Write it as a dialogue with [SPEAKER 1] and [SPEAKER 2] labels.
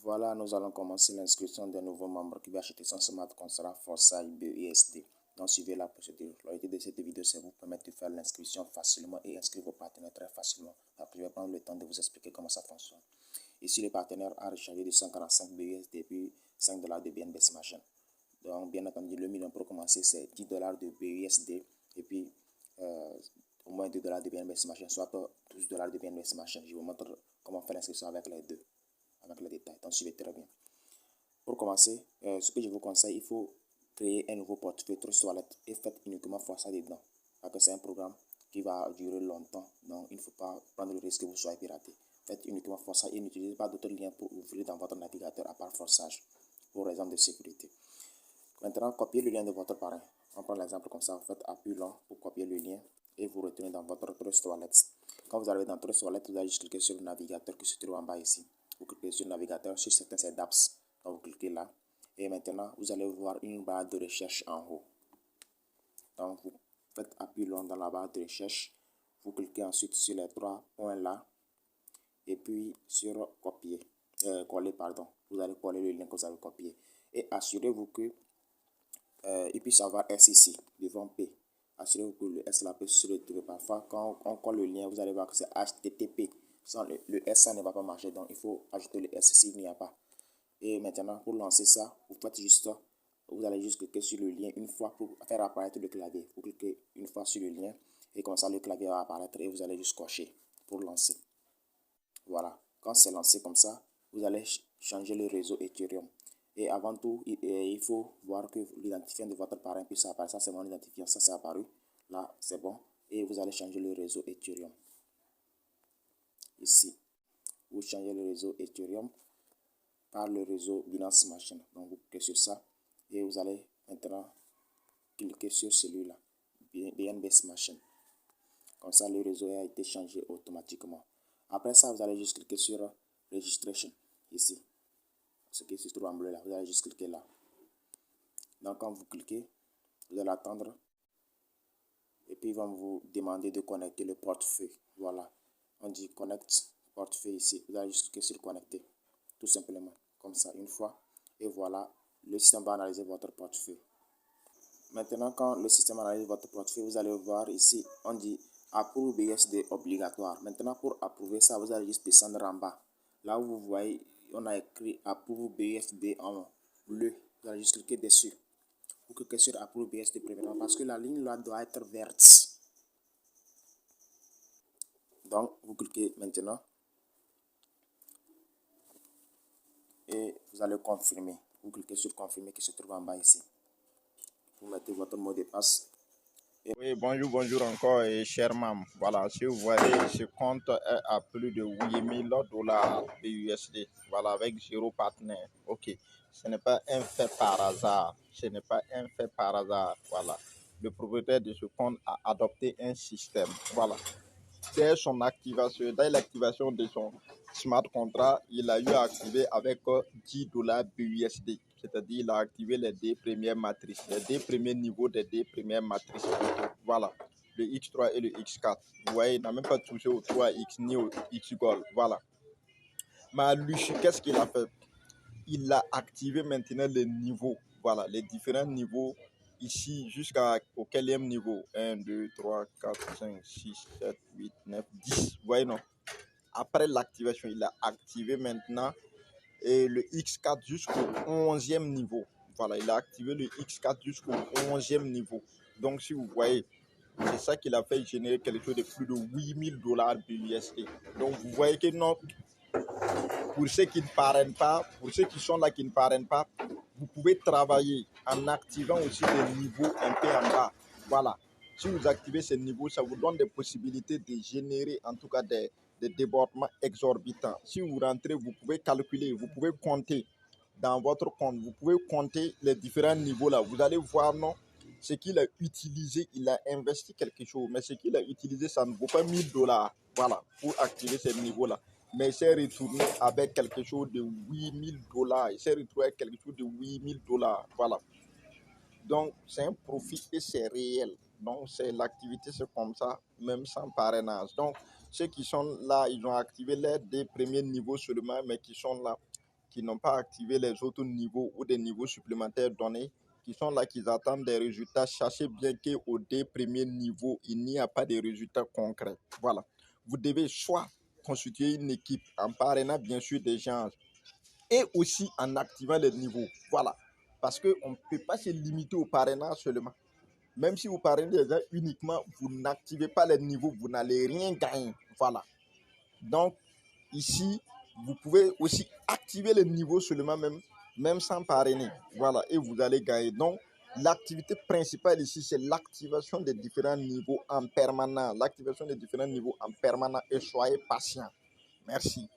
[SPEAKER 1] Voilà, nous allons commencer l'inscription d'un nouveau membre qui va acheter son smart contract Foresight BUSD. Donc, suivez la procédure. L'objectif de cette vidéo, c'est vous permettre de faire l'inscription facilement et inscrire vos partenaires très facilement. Après, je vais prendre le temps de vous expliquer comment ça fonctionne. Ici, le partenaire a rechargé de 145 BUSD puis 5 $ de BNB Smart. Donc, bien entendu, le minimum pour commencer, c'est 10 $ de BUSD et puis au moins 2 $ de BNB Smart, soit 12 $ de BNB Smart. Je vous montre comment faire l'inscription avec les deux, avec les détails. Donc, suivez très bien. Pour commencer, ce que je vous conseille, il faut créer un nouveau portefeuille Trust Wallet et faites uniquement ça dedans. Parce que c'est un programme qui va durer longtemps. Donc, il ne faut pas prendre le risque que vous soyez piraté. Faites uniquement Foresight et n'utilisez pas d'autres liens pour ouvrir dans votre navigateur à part Foresight pour raison de sécurité. Maintenant, copiez le lien de votre parrain. On prend l'exemple comme ça. Vous faites appui long pour copier le lien et vous retournez dans votre Trust Wallet. Quand vous arrivez dans Trust Wallet, vous allez juste cliquer sur le navigateur qui se trouve en bas ici. Vous cliquez sur le navigateur, sur certains c'est d'apps. Donc vous cliquez là. Et maintenant, vous allez voir une barre de recherche en haut. Donc vous faites appui long dans la barre de recherche. Vous cliquez ensuite sur les 3 points là. Et puis sur copier. Coller, pardon. Vous allez coller le lien que vous avez copié. Et assurez-vous que il puisse avoir S ici, devant P. Assurez-vous que le S là peut se retrouver. Parfois, quand on colle le lien, vous allez voir que c'est HTTP. Sans le S, ça ne va pas marcher. Donc, il faut ajouter le S s'il n'y a pas. Et maintenant, pour lancer ça, vous allez juste cliquer sur le lien une fois pour faire apparaître le clavier. Vous cliquez une fois sur le lien et comme ça, le clavier va apparaître et vous allez juste cocher pour lancer. Voilà. Quand c'est lancé comme ça, vous allez changer le réseau Ethereum. Et avant tout, il faut voir que l'identifiant de votre parrain puisse apparaître. Ça, c'est mon identifiant. Ça, c'est apparu. Là, c'est bon. Et vous allez changer le réseau Ethereum. Ici. Vous changez le réseau Ethereum par le réseau Binance Smart Chain. Donc, vous cliquez sur ça. Et vous allez maintenant cliquer sur celui-là. BNB Smart Chain. Comme ça, le réseau a été changé automatiquement. Après ça, vous allez juste cliquer sur Registration. Ici. Ce qui se trouve en bleu là, vous allez juste cliquer là. Donc quand vous cliquez, vous allez attendre et puis ils vont vous demander de connecter le portefeuille. Voilà, on dit connect portefeuille ici. Vous allez juste cliquer sur connecter, tout simplement, comme ça une fois. Et voilà, le système va analyser votre portefeuille. Maintenant, quand le système analyse votre portefeuille, vous allez voir ici, on dit Approve BSD obligatoire. Maintenant, pour approuver ça, vous allez juste descendre en bas. Là où vous voyez, on a écrit Approve BSD en bleu. Vous allez juste cliquer dessus. Vous cliquez sur Approve BSD premièrement parce que la ligne là doit être verte. Donc, vous cliquez maintenant. Et vous allez confirmer. Vous cliquez sur confirmer qui se trouve en bas ici. Vous mettez votre mot de passe.
[SPEAKER 2] Oui, bonjour encore, et cher mam. Voilà, si vous voyez, ce compte est à plus de 8000 $ BUSD. Voilà, avec 0 partenaire. Ok, ce n'est pas un fait par hasard. Ce n'est pas un fait par hasard. Voilà, le propriétaire de ce compte a adopté un système. Voilà, dès son activation, dès l'activation de son smart contract, il a eu à activer avec 10 $ BUSD. C'est-à-dire il a activé les 2 premières matrices, les 2 premiers niveaux des 2 premières matrices. Voilà, le X3 et le X4. Vous voyez, il n'a même pas touché au 3X ni au X-Gold. Voilà. Mais lui, qu'est-ce qu'il a fait? Il a activé maintenant les niveaux. Voilà, les différents niveaux ici jusqu'au quatrième niveau. 1, 2, 3, 4, 5, 6, 7, 8, 9, 10. Vous voyez, non? Après l'activation, il a activé maintenant le X4 jusqu'au 11e niveau. Voilà, il a activé le X4 jusqu'au 11e niveau. Donc, si vous voyez, c'est ça qu'il a fait générer quelque chose de plus de 8000 $ BUSD. Donc, vous voyez que non, pour ceux qui ne parrainent pas, pour ceux qui sont là qui ne parrainent pas, vous pouvez travailler en activant aussi des niveaux un peu en bas. Voilà. Si vous activez ces niveaux, ça vous donne des possibilités de générer en tout cas des débordements exorbitants. Si vous rentrez, vous pouvez calculer, vous pouvez compter dans votre compte, vous pouvez compter les différents niveaux là. Vous allez voir, non, ce qu'il a utilisé, il a investi quelque chose, mais ce qu'il a utilisé, ça ne vaut pas 1000 $. Voilà, pour activer ces niveaux-là. Mais il s'est retourné avec quelque chose de 8000 $. Il s'est retrouvé avec quelque chose de 8000 $. Voilà. Donc, c'est un profit et c'est réel. Donc, c'est l'activité, c'est comme ça, même sans parrainage. Donc, ceux qui sont là, ils ont activé les 2 premiers niveaux seulement, mais qui sont là, qui n'ont pas activé les autres niveaux ou des niveaux supplémentaires donnés, qui sont là, qui attendent des résultats, sachez bien qu'au deux premiers niveaux, il n'y a pas de résultats concrets. Voilà. Vous devez soit constituer une équipe en parrainant bien sûr des gens et aussi en activant les niveaux. Voilà. Parce qu'on ne peut pas se limiter au parrainage seulement. Même si vous parrainez des gens uniquement, vous n'activez pas les niveaux, vous n'allez rien gagner. Voilà. Donc, ici, vous pouvez aussi activer les niveaux seulement, même sans parrainer. Voilà, et vous allez gagner. Donc, l'activité principale ici, c'est l'activation des différents niveaux en permanence. L'activation des différents niveaux en permanence et soyez patient. Merci.